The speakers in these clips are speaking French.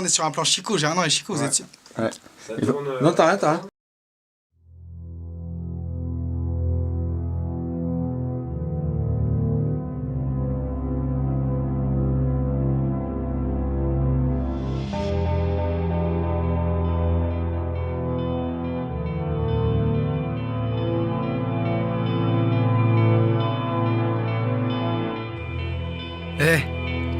On est sur un plan Chico, j'ai un an et Chico, vous êtes sûr? Ouais. Ça tourne, Non, t'as rien.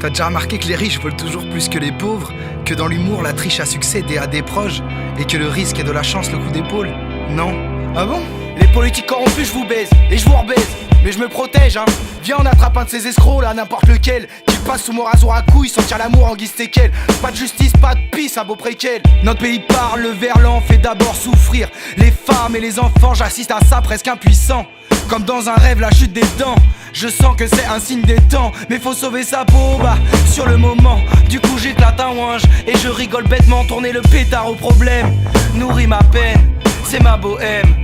T'as déjà remarqué que les riches veulent toujours plus que les pauvres, que dans l'humour la triche a succédé à des proches, et que le risque est de la chance le coup d'épaule? Non? Ah bon? Les politiques corrompus, je vous baise et je vous rebaise. Mais je me protège, hein. Viens, on attrape un de ces escrocs là, n'importe lequel, qui passe sous mon rasoir à couilles, sentir l'amour en guise séquelle. Pas de justice, pas de peace, un beau préquel. Notre pays parle, le verlan fait d'abord souffrir les femmes et les enfants, j'assiste à ça presque impuissant. Comme dans un rêve, la chute des dents. Je sens que c'est un signe des temps, mais faut sauver sa peau, bah, sur le moment. Du coup j'éclate un ouinge et je rigole bêtement, tourner le pétard au problème. Nourris ma peine, c'est ma bohème.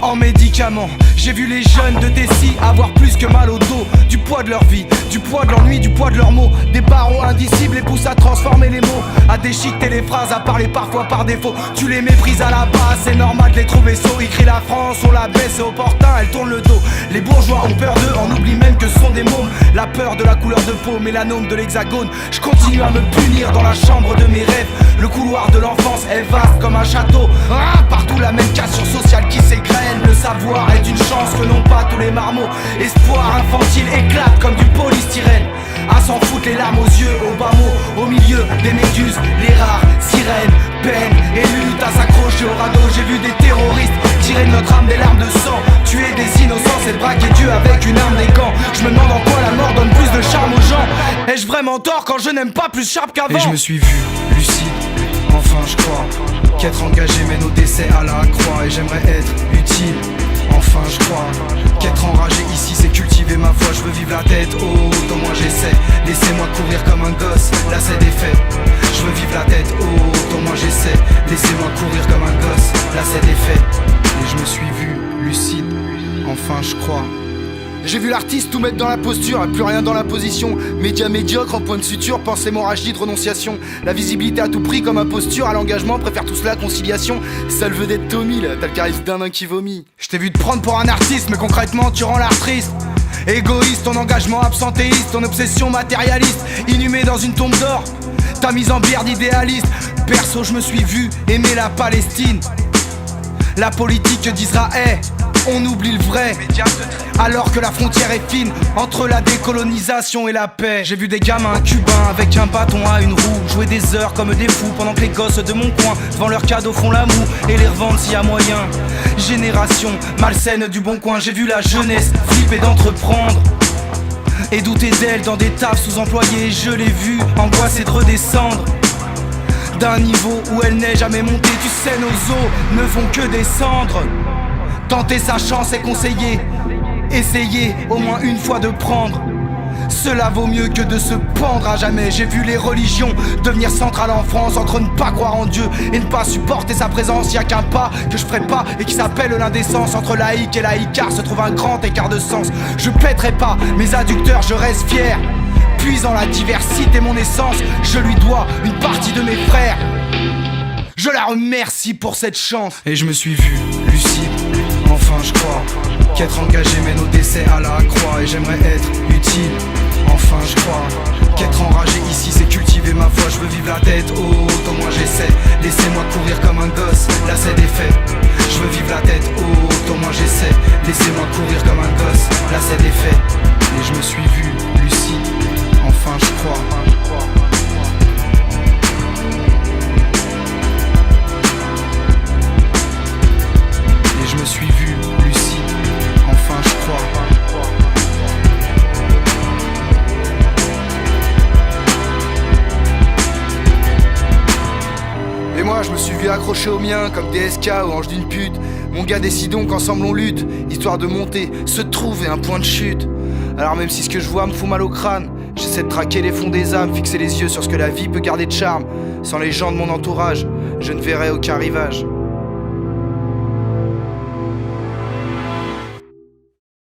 En médicaments, j'ai vu les jeunes de Tessie avoir plus que mal au dos. Du poids de leur vie, du poids de l'ennui, du poids de leurs mots. Des barreaux indicibles les poussent à transformer les mots, à déchiqueter les phrases, à parler parfois par défaut. Tu les méprises à la base, c'est normal de les trouver sots. Ils crient la France, on la baisse, c'est opportun, elle tourne le dos. Les bourgeois ont peur d'eux, on oublie même que ce sont des mômes. La peur de la couleur de peau, mélanome de l'hexagone. Je continue à me punir dans la chambre de mes rêves. Le couloir de l'enfance est vaste comme un château. Partout la même cassure sociale qui s'égrène. Le savoir est une chance que n'ont pas tous les marmots. Espoir infantile éclate comme du polystyrène. À s'en foutre les larmes aux yeux, au bas mot, au milieu des méduses, les rares sirènes, peine et lutte à s'accrocher au radeau. J'ai vu des terroristes tirer de notre âme des larmes de sang, tuer des innocents, c'est braquer Dieu avec une arme des camps. Je me demande en quoi la mort donne plus de charme aux gens. Ai-je vraiment tort quand je n'aime pas plus sharp qu'avant? Et je me suis vu lucide, enfin je crois qu'être engagé mène au décès à la croix. Et j'aimerais être utile, enfin je crois qu'être enragé ici c'est cultiver ma foi. Je veux vivre la tête haute, au moins j'essaie. Laissez-moi courir comme un gosse, là c'est des faits. Je veux vivre la tête haute, au moins j'essaie. Laissez-moi courir comme un gosse, là c'est des faits. Et je me suis vu lucide, enfin je crois. J'ai vu l'artiste tout mettre dans la posture, et plus rien dans la position. Média médiocre en point de suture, pense hémorragie de renonciation. La visibilité à tout prix comme imposture, à l'engagement, préfère tout cela conciliation. Seule vedette Tommy, là, t'as le charisme d'un nain qui vomit. Je t'ai vu te prendre pour un artiste, mais concrètement tu rends l'art triste. Égoïste, ton engagement absentéiste, ton obsession matérialiste, inhumé dans une tombe d'or. Ta mise en bière d'idéaliste. Perso je me suis vu aimer la Palestine. La politique d'Israël, on oublie le vrai, alors que la frontière est fine entre la décolonisation et la paix. J'ai vu des gamins cubains avec un bâton à une roue jouer des heures comme des fous, pendant que les gosses de mon coin devant leurs cadeaux font la moue et les revendent s'il y a moyen. Génération malsaine du bon coin, j'ai vu la jeunesse flipper d'entreprendre et douter d'elle dans des tafs sous-employés. Je l'ai vu angoissée de redescendre d'un niveau où elle n'est jamais montée. Tu sais, nos os ne font que descendre. Tenter sa chance est conseillé. Essayer au moins une fois de prendre. Cela vaut mieux que de se pendre à jamais. J'ai vu les religions devenir centrales en France. Entre ne pas croire en Dieu et ne pas supporter sa présence, y'a qu'un pas que je ferai pas et qui s'appelle l'indécence. Entre laïc et laïcard se trouve un grand écart de sens. Je pèterai pas mes adducteurs, je reste fier. Puisant la diversité mon essence, je lui dois une partie de mes frères. Je la remercie pour cette chance. Et je me suis vu lucide, enfin je crois qu'être engagé mène au décès à la croix. Et j'aimerais être utile, enfin je crois qu'être enragé ici c'est cultiver ma foi. Je veux vivre la tête haute, au moins j'essaie. Laissez-moi courir comme un gosse, là c'est des faits. Je veux vivre la tête haute, au moins j'essaie. Laissez-moi courir comme un gosse, là c'est des faits. Et je me suis vu lucide, enfin je crois. Et je me suis vu lucide, enfin je crois. Et moi je me suis vu accroché au mien comme DSK ou ange d'une pute. Mon gars, décidons qu'ensemble on lutte, histoire de monter, se trouver un point de chute. Alors même si ce que je vois me fout mal au crâne, j'essaie de traquer les fonds des âmes, fixer les yeux sur ce que la vie peut garder de charme. Sans les gens de mon entourage, je ne verrai aucun rivage.